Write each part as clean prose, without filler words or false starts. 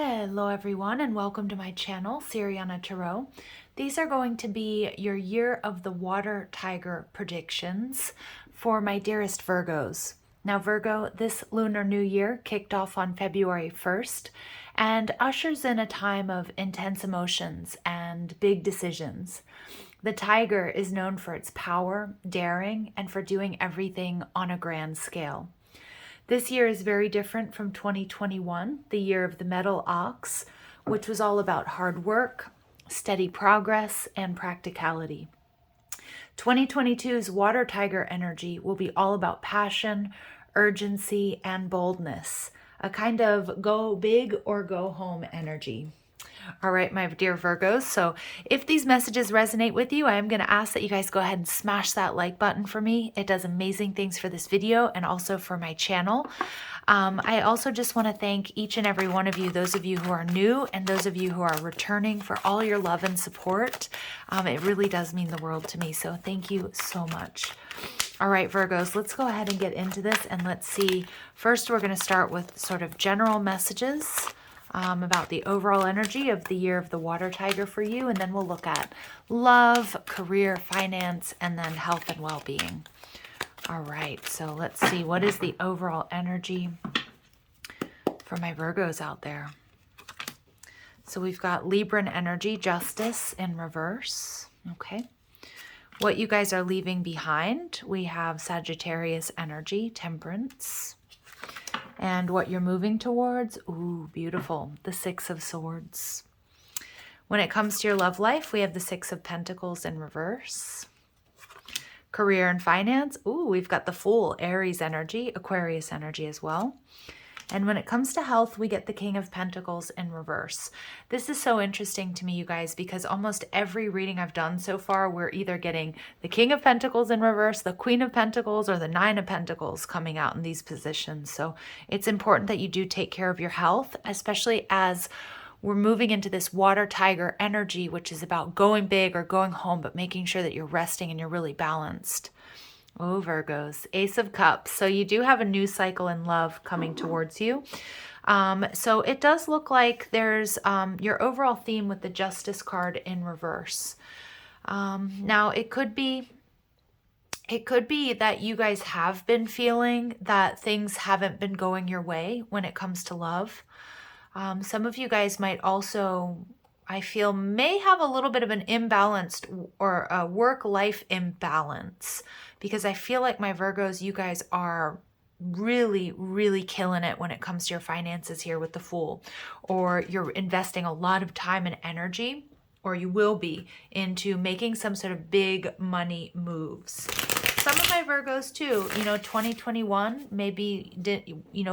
Hello everyone and welcome to my channel, Siriana Tarot. These are going to be your Year of the Water Tiger predictions for my dearest Virgos. Now Virgo, this Lunar New Year kicked off on February 1st and ushers in a time of intense emotions and big decisions. The tiger is known for its power, daring, and for doing everything on a grand scale. This year is very different from 2021, the year of the metal ox, which was all about hard work, steady progress, and practicality. 2022's water tiger energy will be all about passion, urgency, and boldness, a kind of go big or go home energy. All right, my dear Virgos, so if these messages resonate with you, I am going to ask that you guys go ahead and smash that like button for me. It does amazing things for this video and also for my channel. I also just want to thank each and every one of you, those of you who are new and those of you who are returning, for all your love and support. It really does mean the world to me, so thank you so much. All right, Virgos, let's go ahead and get into this and let's see. First, we're going to start with sort of general messages about the overall energy of the year of the water tiger for you, and then we'll look at love, career, finance, and then health and well-being. All right, so let's see, what is the overall energy for my Virgos out there? So we've got Libran energy, justice in reverse. Okay, what you guys are leaving behind, we have Sagittarius energy, temperance. And what you're moving towards, ooh, beautiful, the Six of Swords. When it comes to your love life, we have the Six of Pentacles in reverse. Career and finance, ooh, we've got the Fool, Aries energy, Aquarius energy as well. And when it comes to health, we get the King of Pentacles in reverse. This is so interesting to me, you guys, because almost every reading I've done so far, we're either getting the King of Pentacles in reverse, the Queen of Pentacles, or the Nine of Pentacles coming out in these positions. So it's important that you do take care of your health, especially as we're moving into this water tiger energy, which is about going big or going home, but making sure that you're resting and you're really balanced. Oh, Virgos, Ace of Cups. So you do have a new cycle in love coming towards you. So it does look like there's your overall theme with the Justice card in reverse. Now, it could be that you guys have been feeling that things haven't been going your way when it comes to love. Some of you guys might also, I feel, may have a little bit of an imbalanced or a work-life imbalance, because I feel like my Virgos, you guys are really, really killing it when it comes to your finances here with the Fool, or you're investing a lot of time and energy, or you will be, into making some sort of big money moves. Some of my Virgos too, 2021 maybe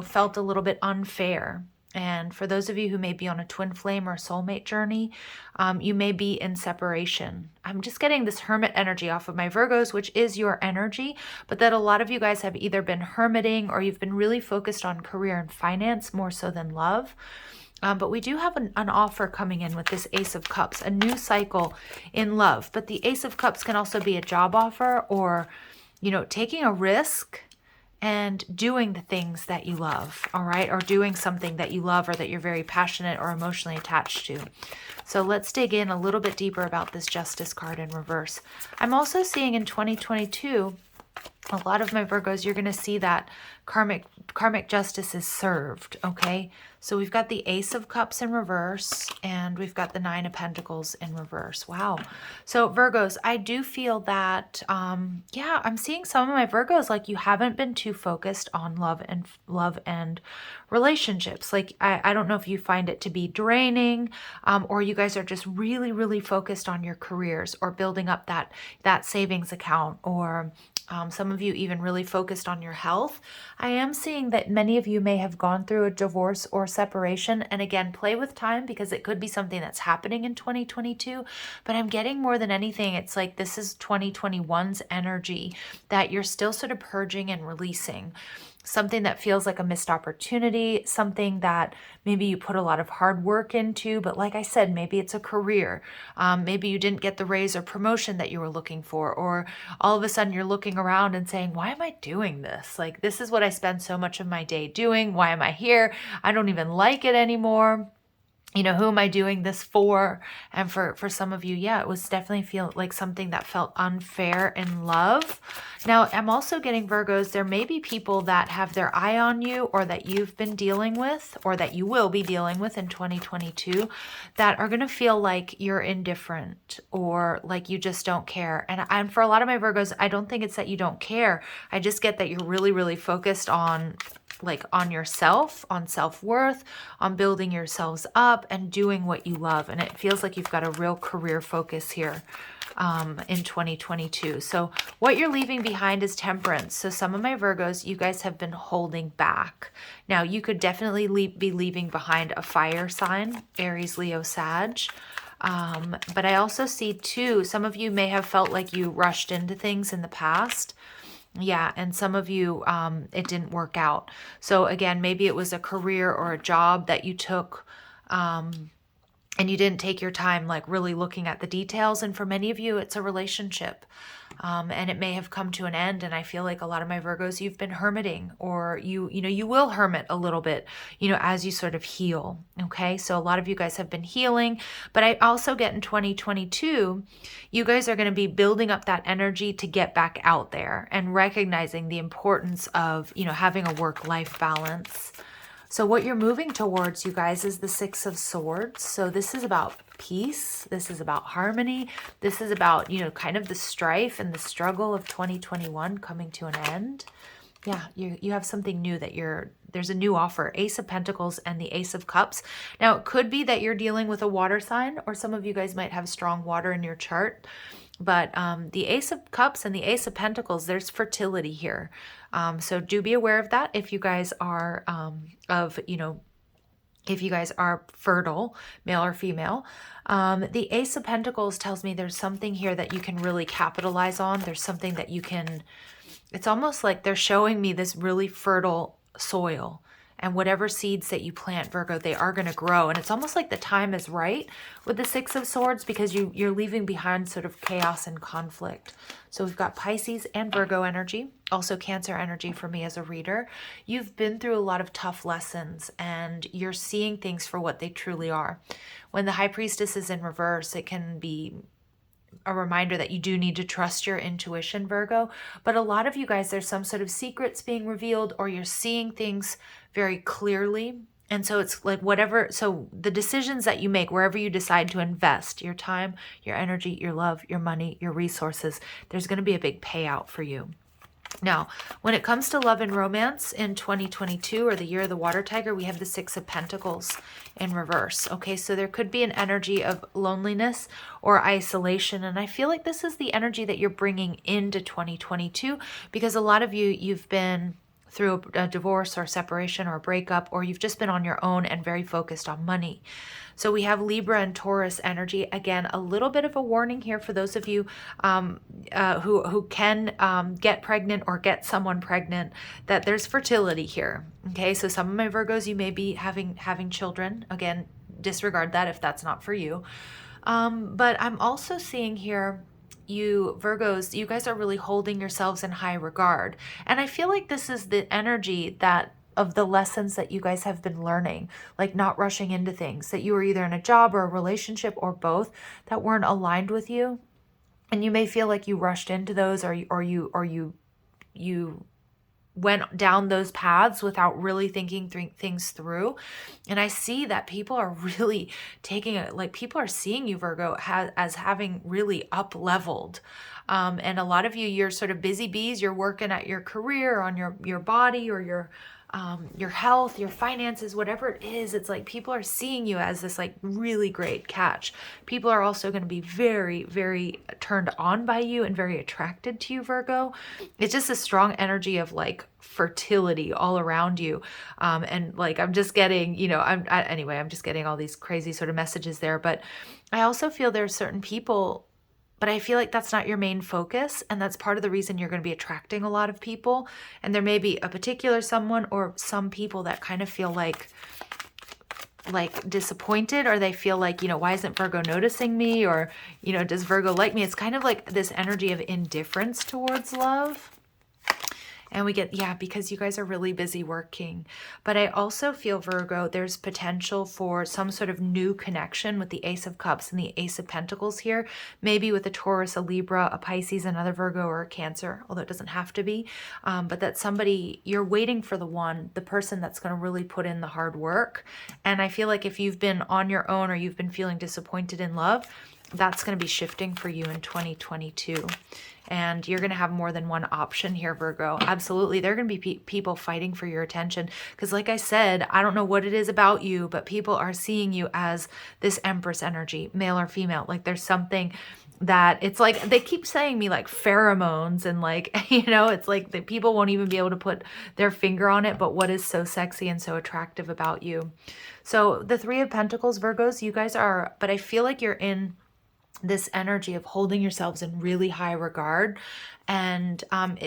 felt a little bit unfair. And for those of you who may be on a twin flame or soulmate journey, you may be in separation. I'm just getting this hermit energy off of my Virgos, which is your energy, but that a lot of you guys have either been hermiting or you've been really focused on career and finance more so than love. But we do have an offer coming in with this Ace of Cups, a new cycle in love. But the Ace of Cups can also be a job offer or, taking a risk and doing the things that you love, all right? Or doing something that you love or that you're very passionate or emotionally attached to. So let's dig in a little bit deeper about this Justice card in reverse. I'm also seeing in 2022, a lot of my Virgos, you're going to see that karmic justice is served, okay? So we've got the Ace of Cups in reverse, and we've got the Nine of Pentacles in reverse. Wow. So Virgos, I do feel that, yeah, I'm seeing some of my Virgos, like you haven't been too focused on love and relationships. Like, I don't know if you find it to be draining, or you guys are just really, really focused on your careers or building up that savings account, or some of you even really focused on your health. I am seeing that many of you may have gone through a divorce or separation. And again, play with time, because it could be something that's happening in 2022. But I'm getting, more than anything, it's like this is 2021's energy that you're still sort of purging and releasing. Something that feels like a missed opportunity, something that maybe you put a lot of hard work into, but like I said, maybe it's a career. Maybe you didn't get the raise or promotion that you were looking for, or all of a sudden you're looking around and saying, why am I doing this? Like, this is what I spend so much of my day doing. Why am I here? I don't even like it anymore. you know, who am I doing this for? And for some of you, yeah, it was definitely feel like something that felt unfair in love. Now, I'm also getting Virgos. There may be people that have their eye on you, or that you've been dealing with, or that you will be dealing with in 2022, that are going to feel like you're indifferent, or like you just don't care. And for a lot of my Virgos, I don't think it's that you don't care. I just get that you're really, really focused on, like, on yourself, on self-worth, on building yourselves up and doing what you love. And it feels like you've got a real career focus here in 2022. So what you're leaving behind is Temperance. So some of my Virgos, you guys have been holding back. Now, you could definitely be leaving behind a fire sign, Aries, Leo, Sag. But I also see too, some of you may have felt like you rushed into things in the past. Yeah, and some of you, it didn't work out. So again, maybe it was a career or a job that you took, and you didn't take your time, like, really looking at the details. And for many of you, it's a relationship, and it may have come to an end. And I feel like a lot of my Virgos, you've been hermiting, or you know, you will hermit a little bit, you know, as you sort of heal. Okay. So a lot of you guys have been healing, but I also get in 2022, you guys are going to be building up that energy to get back out there and recognizing the importance of, you know, having a work-life balance. So what you're moving towards, you guys, is the Six of Swords. So this is about peace. This is about harmony. This is about, you know, kind of the strife and the struggle of 2021 coming to an end. Yeah, you have something new that there's a new offer. Ace of Pentacles and the Ace of Cups. Now, it could be that you're dealing with a water sign, or some of you guys might have strong water in your chart. But the Ace of Cups and the Ace of Pentacles, there's fertility here. So do be aware of that if you guys are if you guys are fertile, male or female. The Ace of Pentacles tells me there's something here that you can really capitalize on. There's something that you can, it's almost like they're showing me this really fertile soil. And whatever seeds that you plant, Virgo, they are going to grow. And it's almost like the time is right with the Six of Swords, because you're leaving behind sort of chaos and conflict. So we've got Pisces and Virgo energy, also Cancer energy for me as a reader. You've been through a lot of tough lessons, and you're seeing things for what they truly are. When the High Priestess is in reverse, it can be a reminder that you do need to trust your intuition, Virgo. But a lot of you guys, there's some sort of secrets being revealed, or you're seeing things very clearly. And so it's like whatever, so the decisions that you make, wherever you decide to invest your time, your energy, your love, your money, your resources, there's going to be a big payout for you. Now, when it comes to love and romance in 2022, or the year of the water tiger, we have the Six of Pentacles in reverse. Okay, so there could be an energy of loneliness or isolation. And I feel like this is the energy that you're bringing into 2022, because a lot of you, you've been through a divorce or separation or a breakup, or you've just been on your own and very focused on money. So we have Libra and Taurus energy. Again, a little bit of a warning here for those of you who can get pregnant or get someone pregnant, that there's fertility here. Okay, so some of my Virgos, you may be having children. Again, disregard that if that's not for you. But I'm also seeing here, you Virgos, you guys are really holding yourselves in high regard. And I feel like this is the energy that of the lessons that you guys have been learning, like not rushing into things, that you were either in a job or a relationship or both that weren't aligned with you. And you may feel like you rushed into those, or you went down those paths without really thinking things through. And I see that people are really taking it, like people are seeing you, Virgo, as having really up-leveled. And a lot of you, you're sort of busy bees. You're working at your career, on your body, or your health, your finances, whatever it is. It's like people are seeing you as this like really great catch. People are also going to be very, very turned on by you and very attracted to you, Virgo. It's just a strong energy of like fertility all around you. And like, I'm just getting, anyway, I'm just getting all these crazy sort of messages there. But I also feel there's certain people, but I feel like that's not your main focus. And that's part of the reason you're going to be attracting a lot of people. And there may be a particular someone or some people that kind of feel like disappointed, or they feel like, why isn't Virgo noticing me? Or, does Virgo like me? It's kind of like this energy of indifference towards love. And we get, yeah, because you guys are really busy working. But I also feel, Virgo, there's potential for some sort of new connection with the Ace of Cups and the Ace of Pentacles here. Maybe with a Taurus, a Libra, a Pisces, another Virgo, or a Cancer, although it doesn't have to be. But that somebody, you're waiting for the person that's going to really put in the hard work. And I feel like if you've been on your own or you've been feeling disappointed in love, that's going to be shifting for you in 2022. And you're going to have more than one option here, Virgo. Absolutely. There are going to be people fighting for your attention. Because like I said, I don't know what it is about you, but people are seeing you as this Empress energy, male or female. Like there's something that it's like, they keep saying me like pheromones and like, you know, it's like the people won't even be able to put their finger on it. But what is so sexy and so attractive about you? So the Three of Pentacles, Virgos, you guys are, but I feel like you're in this energy of holding yourselves in really high regard, and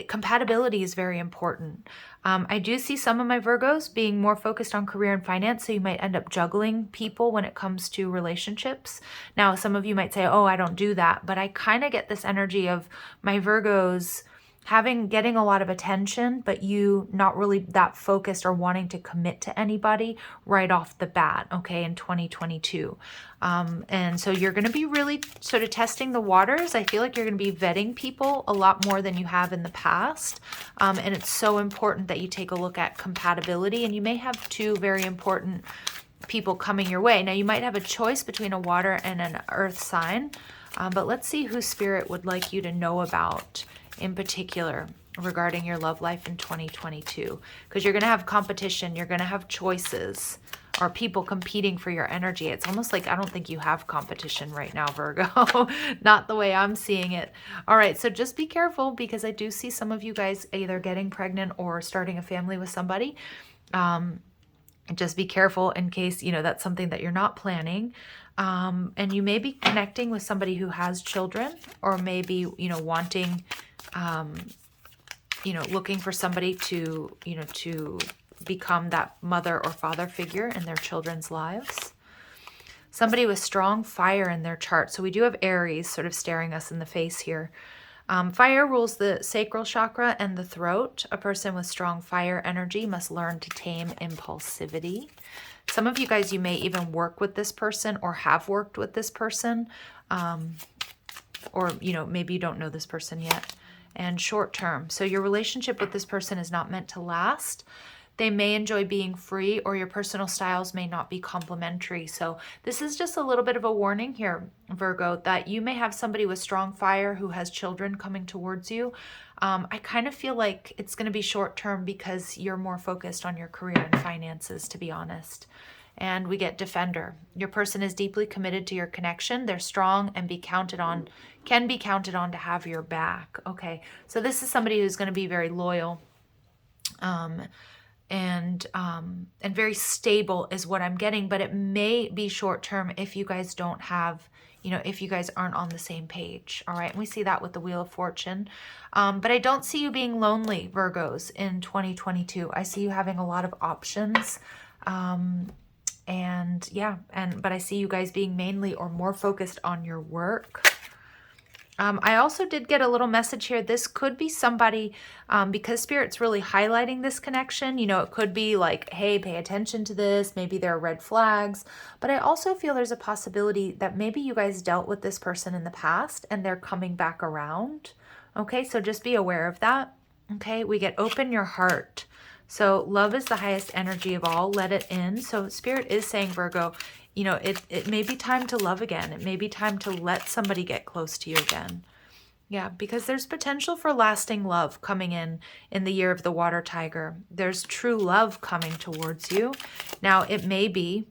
compatibility is very important. I do see some of my Virgos being more focused on career and finance, so you might end up juggling people when it comes to relationships. Now, some of you might say, oh, I don't do that, but I kind of get this energy of my Virgos getting a lot of attention, but you not really that focused or wanting to commit to anybody right off the bat, okay, in 2022. And so you're going to be really sort of testing the waters. I feel like you're going to be vetting people a lot more than you have in the past. And it's so important that you take a look at compatibility, and you may have two very important people coming your way. Now, you might have a choice between a water and an earth sign, but let's see who Spirit would like you to know about in particular regarding your love life in 2022, because you're going to have competition, you're going to have choices, or people competing for your energy. It's almost like I don't think you have competition right now, Virgo. Not the way I'm seeing it. All right, so just be careful, because I do see some of you guys either getting pregnant or starting a family with somebody. Just be careful in case, you know, that's something that you're not planning. And you may be connecting with somebody who has children, or maybe, you know, wanting, you know, looking for somebody to, you know, to become that mother or father figure in their children's lives. Somebody with strong fire in their chart. So we do have Aries sort of staring us in the face here. Fire rules the sacral chakra and the throat. A person with strong fire energy must learn to tame impulsivity. Some of you guys, you may even work with this person or have worked with this person. Or, you know, maybe you don't know this person yet. And short term. So your relationship with this person is not meant to last. They may enjoy being free, or your personal styles may not be complementary. So this is just a little bit of a warning here, Virgo, that you may have somebody with strong fire who has children coming towards you. I kind of feel like it's going to be short term because you're more focused on your career and finances, to be honest. And we get Defender. Your person is deeply committed to your connection. They're strong and can be counted on to have your back. Okay, so this is somebody who's going to be very loyal. And very stable is what I'm getting, but it may be short term if you guys don't have, you know, if you guys aren't on the same page. All right, and we see that with the Wheel of Fortune. But I don't see you being lonely, Virgos, in 2022. I see you having a lot of options. And yeah, but I see you guys being mainly or more focused on your work. I also did get a little message here. This could be somebody, because Spirit's really highlighting this connection. You know, it could be like, hey, pay attention to this. Maybe there are red flags. But I also feel there's a possibility that maybe you guys dealt with this person in the past and they're coming back around. Okay, so just be aware of that. Okay, we get open your heart. So love is the highest energy of all. Let it in. So Spirit is saying, Virgo, you know, it may be time to love again. It may be time to let somebody get close to you again. Yeah, because there's potential for lasting love coming in the year of the water tiger. There's true love coming towards you. Now, it may be,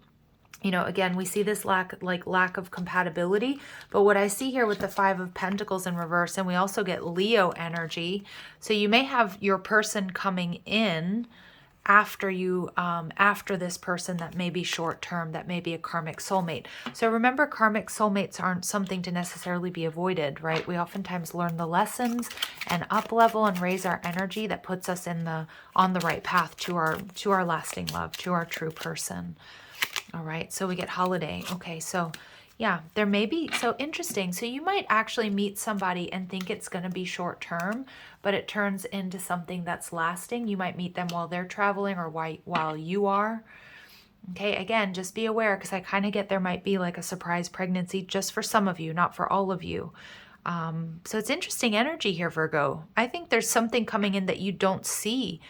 you know, again, we see this lack of compatibility. But what I see here with the Five of Pentacles in reverse, and we also get Leo energy. So you may have your person coming in after this person that may be short term, that may be a karmic soulmate. So remember, karmic soulmates aren't something to necessarily be avoided, right? We oftentimes learn the lessons and up level and raise our energy that puts us on the right path to our lasting love, to our true person. All right, so we get holiday. Okay, so Yeah, there may be, so interesting. So you might actually meet somebody and think it's going to be short term, but it turns into something that's lasting. You might meet them while they're traveling or while you are. Okay, again, just be aware because I kind of get there might be like a surprise pregnancy just for some of you, not for all of you. So it's interesting energy here, Virgo. I think there's something coming in that you don't see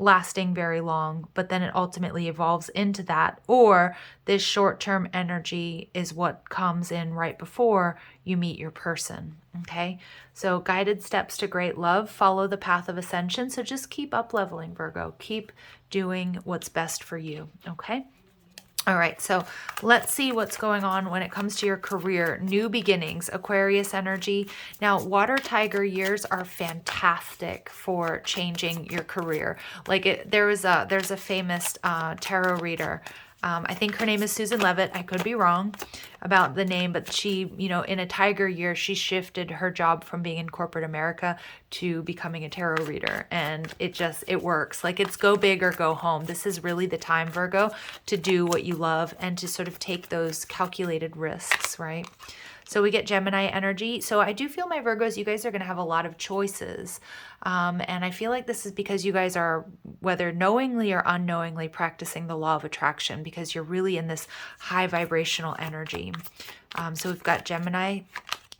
lasting very long, but then it ultimately evolves into that. Or this short-term energy is what comes in right before you meet your person. Okay, so guided steps to great love, follow the path of ascension. So just keep up leveling, Virgo. Keep doing what's best for you. Okay. All right, so let's see what's going on when it comes to your career. New beginnings, Aquarius energy. Now, water tiger years are fantastic for changing your career. Like there's a famous tarot reader. I think her name is Susan Levitt. I could be wrong about the name, but she, you know, in a tiger year, she shifted her job from being in corporate America to becoming a tarot reader. And it works. Like it's go big or go home. This is really the time, Virgo, to do what you love and to sort of take those calculated risks, right? So we get Gemini energy. So I do feel, my Virgos, you guys are going to have a lot of choices. And I feel like this is because you guys are, whether knowingly or unknowingly, practicing the law of attraction because you're really in this high vibrational energy. So we've got Gemini.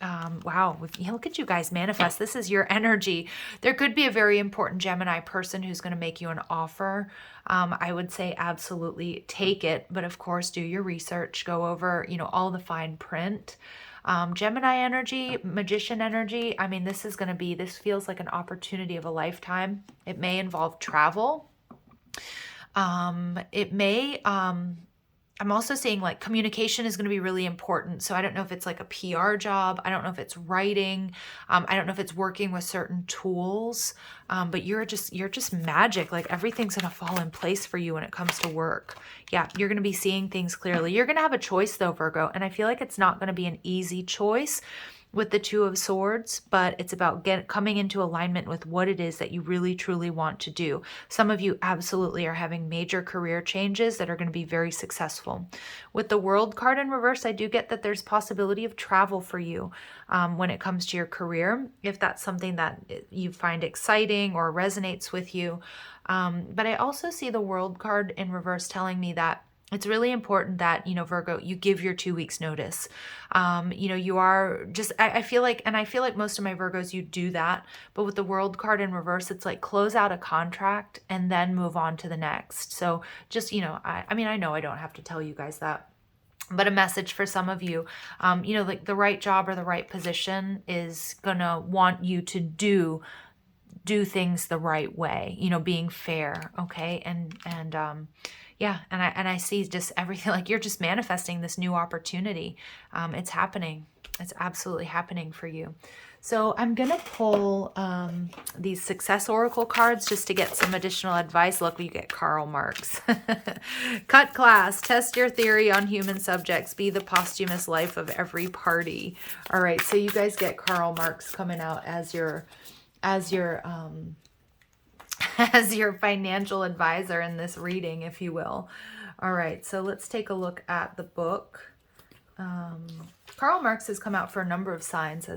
Wow, look at you guys manifest. This is your energy. There could be a very important Gemini person who's going to make you an offer. I would say absolutely take it, but of course do your research, go over, you know, all the fine print. Gemini energy, magician energy. I mean, this feels like an opportunity of a lifetime. It may involve travel. It may, I'm also seeing like communication is going to be really important. So I don't know if it's like a PR job. I don't know if it's writing. I don't know if it's working with certain tools. But you're just magic. Like everything's going to fall in place for you when it comes to work. Yeah, you're going to be seeing things clearly. You're going to have a choice though, Virgo. And I feel like it's not going to be an easy choice with the Two of Swords, but it's about coming into alignment with what it is that you really truly want to do. Some of you absolutely are having major career changes that are going to be very successful. With the World card in reverse, I do get that there's possibility of travel for you when it comes to your career, if that's something that you find exciting or resonates with you. But I also see the World card in reverse telling me that it's really important that, you know, Virgo, you give your 2 weeks notice. You know, you are just, I feel like most of my Virgos, you do that. But with the World card in reverse, it's like close out a contract and then move on to the next. So just, you know, I mean, I know I don't have to tell you guys that. But a message for some of you, you know, like the right job or the right position is going to want you to do things the right way, you know, being fair. Okay. Yeah, and I see just everything, like you're just manifesting this new opportunity. It's happening. It's absolutely happening for you. So I'm going to pull these Success Oracle cards just to get some additional advice. Look, you get Karl Marx. Cut class, test your theory on human subjects, be the posthumous life of every party. All right, so you guys get Karl Marx coming out as your as your financial advisor in this reading, if you will. All right, so let's take a look at the book. Karl Marx has come out for a number of signs,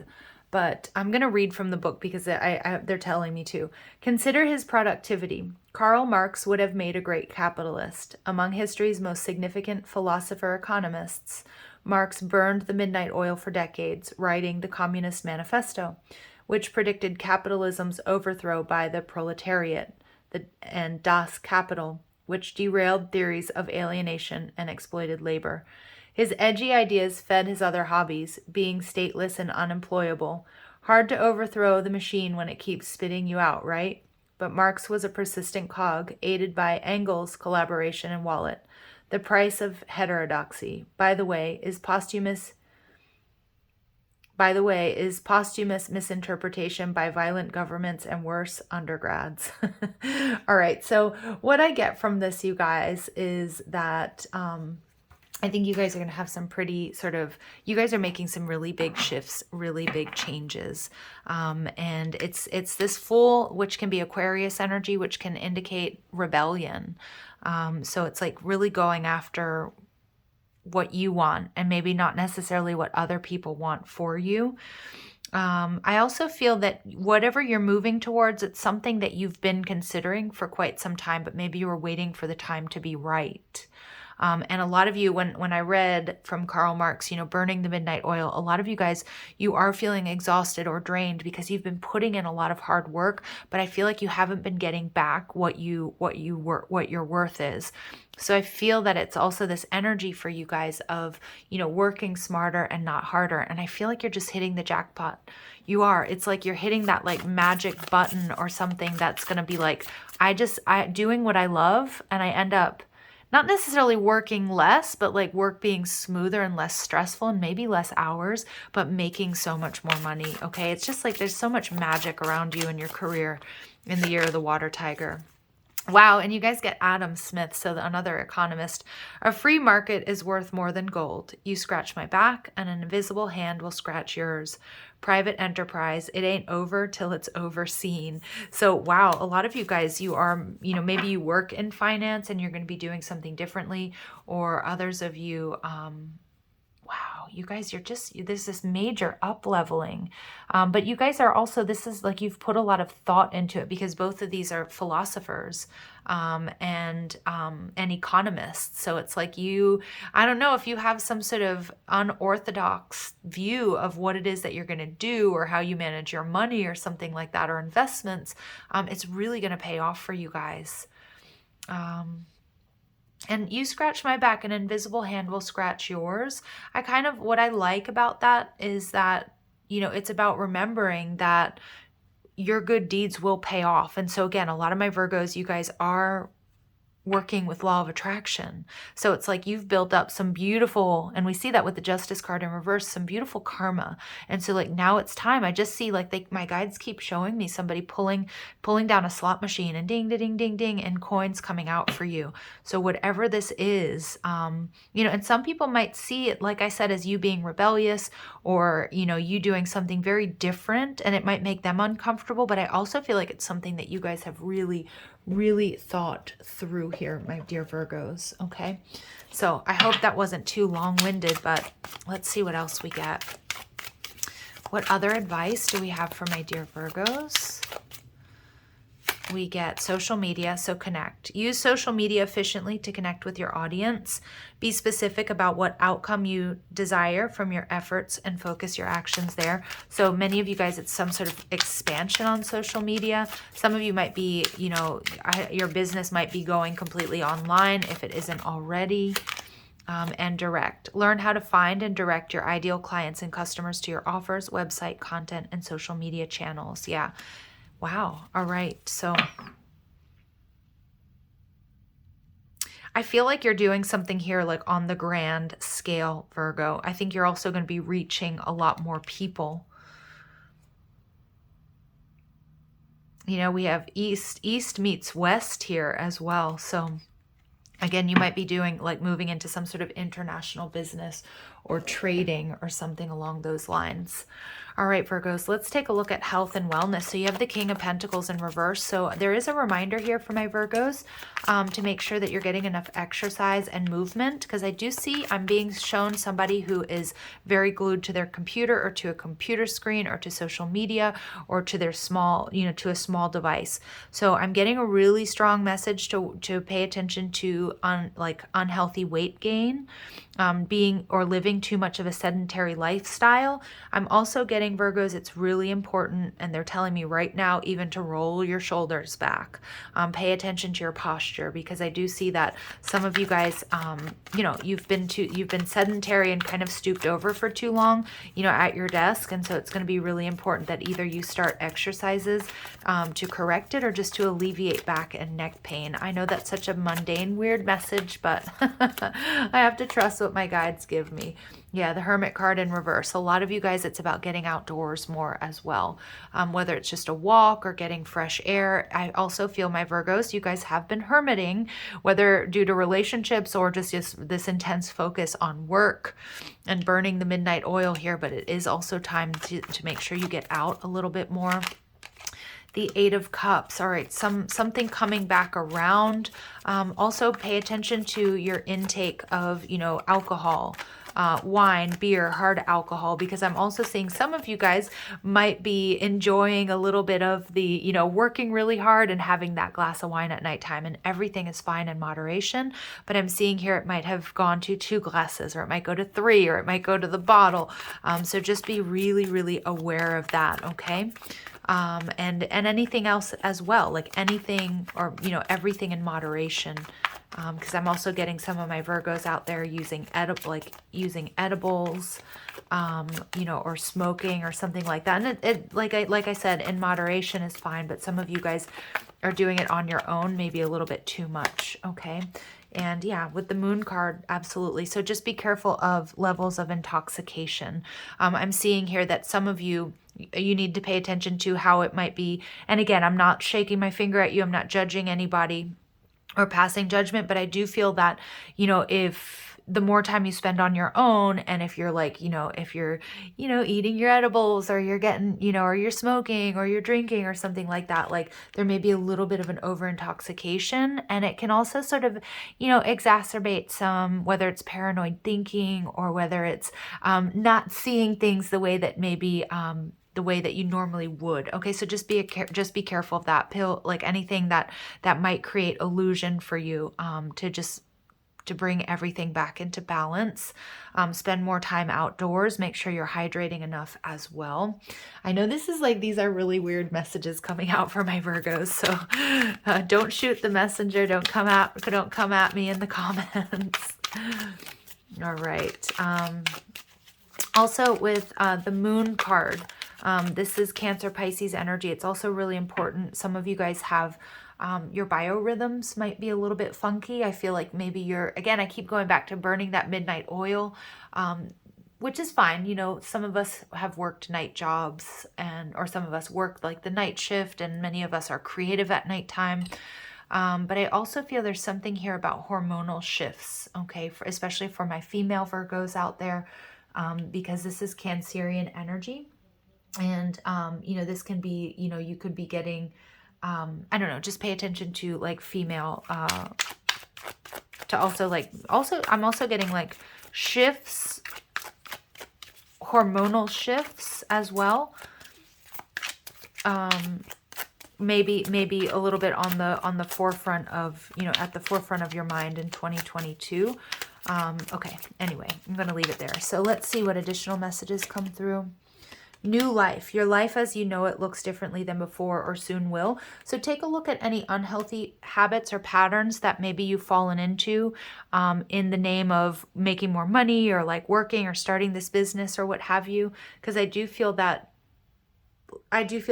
but I'm going to read from the book because they're telling me to. Consider his productivity. Karl Marx would have made a great capitalist. Among history's most significant philosopher-economists, Marx burned the midnight oil for decades, writing the Communist Manifesto, which predicted capitalism's overthrow by the proletariat, and Das Kapital, which derailed theories of alienation and exploited labor. His edgy ideas fed his other hobbies, being stateless and unemployable. Hard to overthrow the machine when it keeps spitting you out, right? But Marx was a persistent cog, aided by Engels' collaboration and wallet. The price of heterodoxy, by the way, is posthumous misinterpretation by violent governments and worse, undergrads. All right, so what I get from this, you guys, is that I think you guys are going to have some pretty you guys are making some really big shifts, really big changes. And it's this Fool, which can be Aquarius energy, which can indicate rebellion. So it's like really going after what you want and maybe not necessarily what other people want for you. I also feel that whatever you're moving towards, it's something that you've been considering for quite some time, but maybe you were waiting for the time to be right. And a lot of you, when I read from Karl Marx, you know, burning the midnight oil, a lot of you guys, you are feeling exhausted or drained because you've been putting in a lot of hard work, but I feel like you haven't been getting back what your worth is. So I feel that it's also this energy for you guys of, you know, working smarter and not harder. And I feel like you're just hitting the jackpot. You are. It's like you're hitting that like magic button or something that's going to be like, I doing what I love, and I end up not necessarily working less, but like work being smoother and less stressful and maybe less hours, but making so much more money. Okay. It's just like there's so much magic around you in your career in the year of the water tiger. Wow, and you guys get Adam Smith, so another economist. A free market is worth more than gold. You scratch my back, and an invisible hand will scratch yours. Private enterprise, it ain't over till it's overseen. So, wow, a lot of you guys, you are, you know, maybe you work in finance and you're going to be doing something differently, or others of you, wow, you guys, there's this major up leveling. But you guys are also, this is like you've put a lot of thought into it because both of these are philosophers and economists. So it's like I don't know if you have some sort of unorthodox view of what it is that you're going to do or how you manage your money or something like that, or investments. It's really going to pay off for you guys. And you scratch my back, an invisible hand will scratch yours. What I like about that is that, you know, it's about remembering that your good deeds will pay off. And so again, a lot of my Virgos, you guys are working with law of attraction. So it's like you've built up some beautiful, and we see that with the Justice card in reverse, some beautiful karma. And so like now it's time. I just see like my guides keep showing me somebody pulling down a slot machine and ding, ding, ding, ding, and coins coming out for you. So whatever this is, you know, and some people might see it, like I said, as you being rebellious or, you know, you doing something very different, and it might make them uncomfortable. But I also feel like it's something that you guys have really thought through here, my dear Virgos. Okay, so I hope that wasn't too long-winded, but let's see what else we get. What other advice do we have for my dear Virgos? We get social media, so connect. Use social media efficiently to connect with your audience. Be specific about what outcome you desire from your efforts and focus your actions there. So many of you guys, it's some sort of expansion on social media. Some of you might be, you know, your business might be going completely online if it isn't already. And direct. Learn how to find and direct your ideal clients and customers to your offers, website, content, and social media channels. Yeah. Wow. All right. So I feel like you're doing something here like on the grand scale, Virgo. I think you're also going to be reaching a lot more people. You know, we have east meets west here as well. So again, you might be doing like moving into some sort of international business or trading or something along those lines. All right, Virgos, let's take a look at health and wellness. So you have the King of Pentacles in reverse. So there is a reminder here for my Virgos to make sure that you're getting enough exercise and movement, because I do see I'm being shown somebody who is very glued to their computer or to a computer screen or to social media or to their small, you know, to a small device. So I'm getting a really strong message to pay attention to unhealthy weight gain, being or living too much of a sedentary lifestyle. I'm also getting, Virgos, it's really important, and they're telling me right now even to roll your shoulders back. Pay attention to your posture, because I do see that some of you guys, you know, you've been sedentary and kind of stooped over for too long, you know, at your desk. And so it's going to be really important that either you start exercises to correct it or just to alleviate back and neck pain. I know that's such a mundane, weird message, but I have to trust what my guides give me. Yeah, the Hermit card in reverse. A lot of you guys, it's about getting outdoors more as well, whether it's just a walk or getting fresh air. I also feel, my Virgos, you guys have been hermiting, whether due to relationships or just this intense focus on work and burning the midnight oil here, but it is also time to make sure you get out a little bit more. The Eight of Cups. All right, something coming back around. Also pay attention to your intake of, you know, alcohol, wine, beer, hard alcohol, because I'm also seeing some of you guys might be enjoying a little bit of the, you know, working really hard and having that glass of wine at nighttime, and everything is fine in moderation. But I'm seeing here it might have gone to 2 glasses, or it might go to 3, or it might go to the bottle. So just be really, really aware of that, okay? And anything else as well, like anything, or, you know, everything in moderation. Because I'm also getting some of my Virgos out there using edibles, you know, or smoking or something like that. And it like I said, in moderation is fine, but some of you guys are doing it on your own, maybe a little bit too much, okay? And yeah, with the Moon card, absolutely. So just be careful of levels of intoxication. I'm seeing here that some of you need to pay attention to how it might be. And again, I'm not shaking my finger at you. I'm not judging anybody or passing judgment, but I do feel that, you know, if the more time you spend on your own, and if you're like, you know, if you're, you know, eating your edibles, or you're getting, you know, or you're smoking, or you're drinking, or something like that, like there may be a little bit of an over intoxication, and it can also sort of, you know, exacerbate some, whether it's paranoid thinking, or whether it's not seeing things the way that maybe the way that you normally would. Okay, so just be careful of that pill, like anything that might create illusion for you, to bring everything back into balance. Spend more time outdoors. Make sure you're hydrating enough as well. I know this is like, these are really weird messages coming out for my Virgos, so don't shoot the messenger. Don't come at me in the comments. All right. Also with the Moon card, this is Cancer, Pisces energy. It's also really important. Some of you guys have your biorhythms might be a little bit funky. I feel like maybe you're, again, I keep going back to burning that midnight oil, which is fine. You know, some of us have worked night jobs, or some of us work like the night shift, and many of us are creative at nighttime. But I also feel there's something here about hormonal shifts, okay, especially for my female Virgos out there, because this is Cancerian energy. And, you know, this can be, you know, you could be getting, I don't know, just pay attention to like female, to also I'm also getting like shifts, hormonal shifts as well. Maybe a little bit on the forefront of, you know, at the forefront of your mind in 2022. Okay, anyway, I'm going to leave it there. So let's see what additional messages come through. New life. Your life as you know it looks differently than before, or soon will. So take a look at any unhealthy habits or patterns that maybe you've fallen into in the name of making more money, or like working or starting this business or what have you. Because I do feel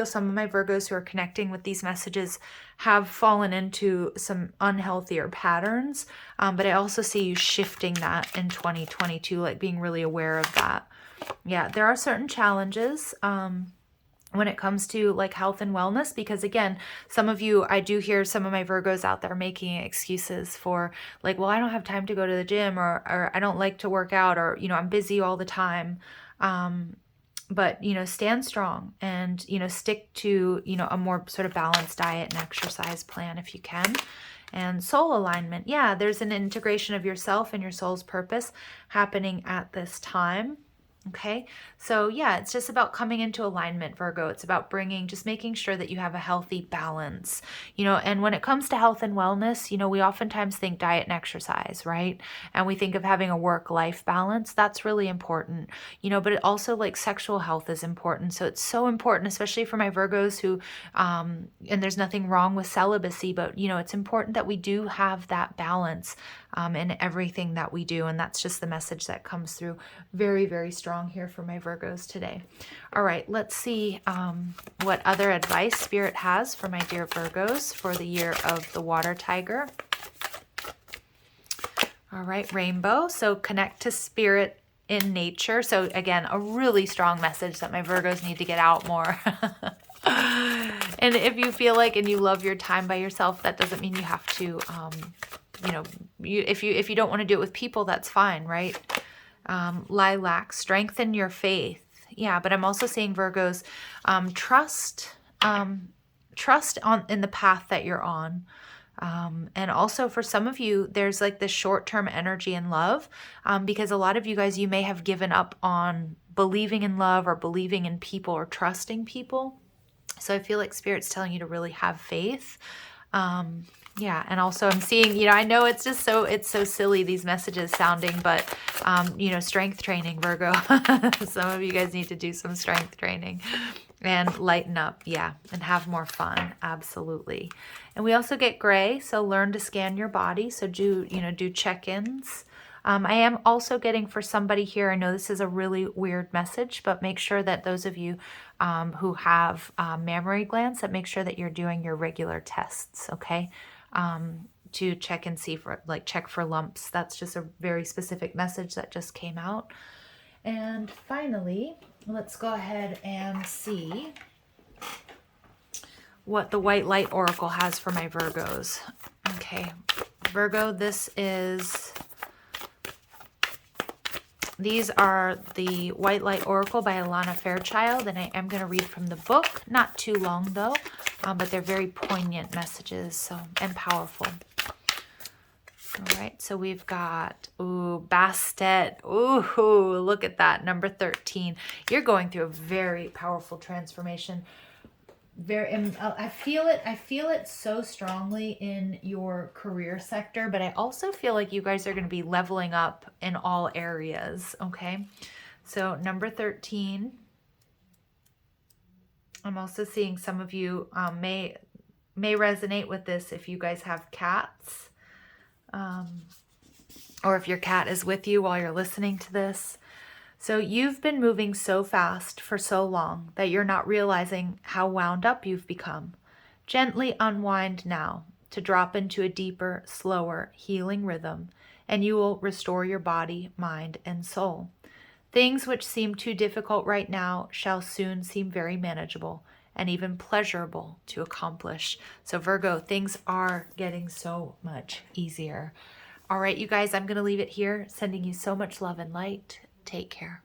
some of my Virgos who are connecting with these messages have fallen into some unhealthier patterns. But I also see you shifting that in 2022, like being really aware of that. Yeah, there are certain challenges when it comes to like health and wellness, because again, some of you, I do hear some of my Virgos out there making excuses for like, well, I don't have time to go to the gym, or I don't like to work out, or, you know, I'm busy all the time. But, you know, stand strong and, you know, stick to, you know, a more sort of balanced diet and exercise plan if you can. And soul alignment. Yeah, there's an integration of yourself and your soul's purpose happening at this time. Okay, so yeah, it's just about coming into alignment, Virgo. It's about just making sure that you have a healthy balance, you know. And when it comes to health and wellness, you know, we oftentimes think diet and exercise, right? And we think of having a work-life balance. That's really important, you know, but it also, like, sexual health is important. So it's so important, especially for my Virgos who, and there's nothing wrong with celibacy, but, you know, it's important that we do have that balance in everything that we do. And that's just the message that comes through very, very strong here for my Virgos today. All right, let's see what other advice Spirit has for my dear Virgos for the year of the water tiger. All right, rainbow. So connect to Spirit in nature. So again, a really strong message that my Virgos need to get out more. And if you feel like and you love your time by yourself, that doesn't mean you have to, you know, if you don't want to do it with people, that's fine, right? Lilac, strengthen your faith. Yeah, but I'm also seeing Virgos, trust trust in the path that you're on. And also for some of you, there's like this short-term energy in love, because a lot of you guys, you may have given up on believing in love or believing in people or trusting people. So I feel like Spirit's telling you to really have faith. Yeah, and also I'm seeing, you know, I know it's just so, it's so silly, these messages sounding, but, you know, strength training, Virgo. Some of you guys need to do some strength training and lighten up, yeah, and have more fun, absolutely. And we also get gray, so learn to scan your body, so do, you know, do check-ins. I am also getting for somebody here, I know this is a really weird message, but make sure that those of you who have mammary glands, that make sure that you're doing your regular tests, okay? To check and see for, like, check for lumps. That's just a very specific message that just came out. And finally, let's go ahead and see what the White Light Oracle has for my Virgos. Okay, Virgo, these are the White Light Oracle by Alana Fairchild, and I am going to read from the book. Not too long, though, but they're very poignant messages, so, and powerful. All right, so we've got, ooh, Bastet. Ooh, look at that, number 13. You're going through a very powerful transformation. I feel it so strongly in your career sector, but I also feel like you guys are going to be leveling up in all areas, okay? So number 13, I'm also seeing some of you may resonate with this if you guys have cats, or if your cat is with you while you're listening to this. So you've been moving so fast for so long that you're not realizing how wound up you've become. Gently unwind now to drop into a deeper, slower, healing rhythm, and you will restore your body, mind, and soul. Things which seem too difficult right now shall soon seem very manageable and even pleasurable to accomplish. So Virgo, things are getting so much easier. All right, you guys, I'm going to leave it here. Sending you so much love and light. Take care.